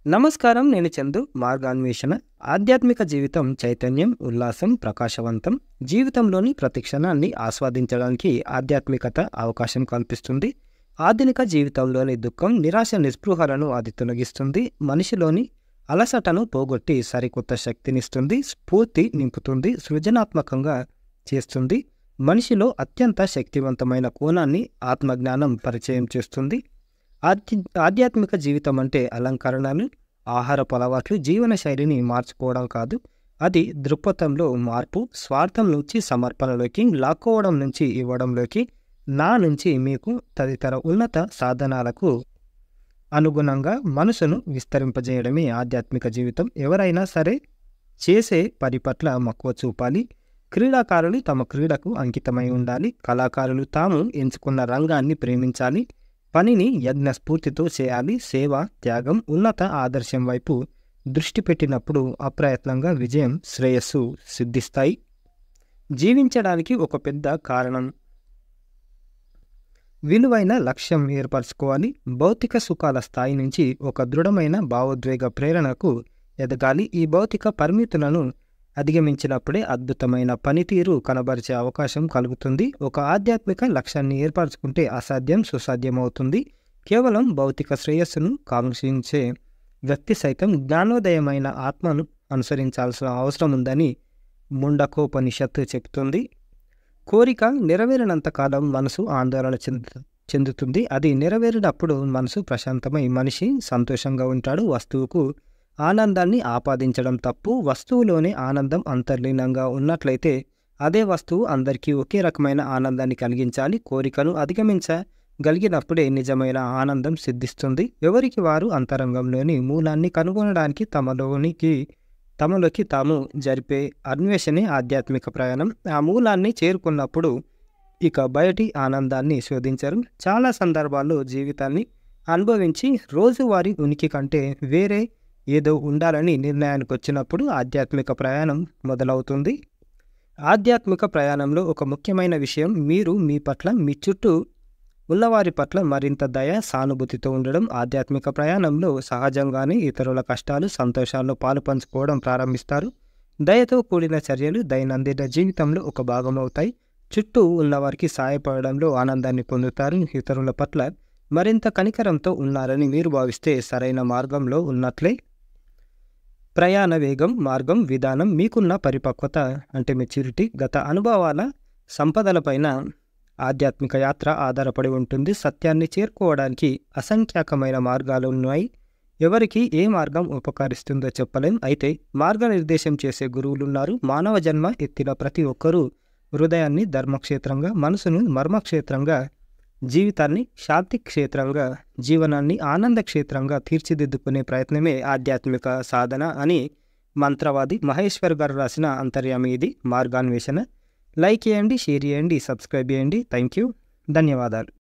నమస్కారం. నేను చందు. మార్గాన్వేషణ. ఆధ్యాత్మిక జీవితం చైతన్యం, ఉల్లాసం, ప్రకాశవంతం. జీవితంలోని ప్రతి క్షణాన్ని ఆస్వాదించడానికి ఆధ్యాత్మికత అవకాశం కల్పిస్తుంది. ఆధునిక జీవితంలోని దుఃఖం, నిరాశ, నిస్పృహలను అది తొలగిస్తుంది. మనిషిలోని అలసటను పోగొట్టి సరికొత్త శక్తినిస్తుంది. స్ఫూర్తి నింపుతుంది. సృజనాత్మకంగా చేస్తుంది. మనిషిలో అత్యంత శక్తివంతమైన కోణాన్ని ఆత్మజ్ఞానం పరిచయం చేస్తుంది. ఆధ్యాత్మిక జీవితం అంటే అలంకరణలు, ఆహారపు అలవాట్లు, జీవన శైలిని మార్చుకోవడం కాదు. అది దృక్పథంలో మార్పు, స్వార్థం నుంచి సమర్పణలోకి, లాక్కోవడం నుంచి ఇవ్వడంలోకి, నా నుంచి మీకు తదితర ఉన్నత సాధనాలకు అనుగుణంగా మనసును విస్తరింపజేయడమే ఆధ్యాత్మిక జీవితం. ఎవరైనా సరే చేసే పని పట్ల మక్కువ చూపాలి. క్రీడాకారులు తమ క్రీడకు అంకితమై ఉండాలి. కళాకారులు తాము ఎంచుకున్న రంగాన్ని ప్రేమించాలి. పనిని యజ్ఞ స్ఫూర్తితో చేయాలి. సేవ, త్యాగం, ఉన్నత ఆదర్శం వైపు దృష్టి పెట్టినప్పుడు అప్రయత్నంగా విజయం, శ్రేయస్సు సిద్ధిస్తాయి. జీవించడానికి ఒక పెద్ద కారణం విలువైన లక్ష్యం ఏర్పరచుకోవాలి. భౌతిక సుఖాల స్థాయి నుంచి ఒక దృఢమైన భావోద్వేగ ప్రేరణకు ఎదగాలి. ఈ భౌతిక పరిమితులను అధిగమించినప్పుడే అద్భుతమైన పనితీరు కనబరిచే అవకాశం కలుగుతుంది. ఒక ఆధ్యాత్మిక లక్ష్యాన్ని ఏర్పరచుకుంటే అసాధ్యం సుసాధ్యమవుతుంది. కేవలం భౌతిక శ్రేయస్సును కాంక్షించే వ్యక్తి సైతం జ్ఞానోదయమైన ఆత్మను అనుసరించాల్సిన అవసరం ఉందని ముండకోపనిషత్తు చెబుతుంది. కోరిక నెరవేరినంత కాలం మనసు ఆందోళన చెందుతుంది. అది నెరవేరినప్పుడు మనసు ప్రశాంతమై మనిషి సంతోషంగా ఉంటాడు. వస్తువుకు ఆనందాన్ని ఆపాదించడం తప్పు. వస్తువులోనే ఆనందం అంతర్లీనంగా ఉన్నట్లయితే అదే వస్తువు అందరికీ ఒకే రకమైన ఆనందాన్ని కలిగించాలి. కోరికను అధిగమించగలిగినప్పుడే నిజమైన ఆనందం సిద్ధిస్తుంది. ఎవరికి వారు అంతరంగంలోని మూలాన్ని కనుగొనడానికి తమలోకి తాము జరిపే అన్వేషణే ఆధ్యాత్మిక ప్రయాణం. ఆ మూలాన్ని చేరుకున్నప్పుడు ఇక బయటి ఆనందాన్ని శోధించరు. చాలా సందర్భాల్లో జీవితాన్ని అనుభవించి రోజువారీ ఉనికి కంటే వేరే ఏదో ఉండాలని నిర్ణయానికి వచ్చినప్పుడు ఆధ్యాత్మిక ప్రయాణం మొదలవుతుంది. ఆధ్యాత్మిక ప్రయాణంలో ఒక ముఖ్యమైన విషయం మీరు మీ పట్ల, మీ చుట్టూ ఉన్నవారి పట్ల మరింత దయ, సానుభూతితో ఉండడం. ఆధ్యాత్మిక ప్రయాణంలో సహజంగానే ఇతరుల కష్టాలు, సంతోషాల్లో పాలు పంచుకోవడం ప్రారంభిస్తారు. దయతో కూడిన చర్యలు దైనందిన జీవితంలో ఒక భాగం అవుతాయి. చుట్టూ ఉన్నవారికి సాయపడడంలో ఆనందాన్ని పొందుతారు. ఇతరుల పట్ల మరింత కనికరంతో ఉన్నారని మీరు భావిస్తే సరైన మార్గంలో ఉన్నట్లే. ప్రయాణ వేగం, మార్గం, విధానం, మీకున్న పరిపక్వత అంటే మెచ్యూరిటీ, గత అనుభవాల సంపదలపైన ఆధ్యాత్మిక యాత్ర ఆధారపడి ఉంటుంది. సత్యాన్ని చేరుకోవడానికి అసంఖ్యాకమైన మార్గాలు ఉన్నాయి. ఎవరికి ఏ మార్గం ఉపకరిస్తుందో చెప్పలేం. అయితే మార్గనిర్దేశం చేసే గురువులున్నారు. మానవ జన్మ ఎత్తిన ప్రతి ఒక్కరూ హృదయాన్ని ధర్మక్షేత్రంగా, మనసును మర్మక్షేత్రంగా, జీవితాన్ని శాంతి క్షేత్రంగా, జీవనాన్ని ఆనంద క్షేత్రంగా తీర్చిదిద్దుకునే ప్రయత్నమే ఆధ్యాత్మిక సాధన అని మంత్రవాది మహేశ్వర్ గారు రాసిన అంతర్యామి ఇది మార్గాన్వేషణ. లైక్ చేయండి, షేర్ చేయండి, సబ్స్క్రైబ్ చేయండి. Thank you. ధన్యవాదాలు.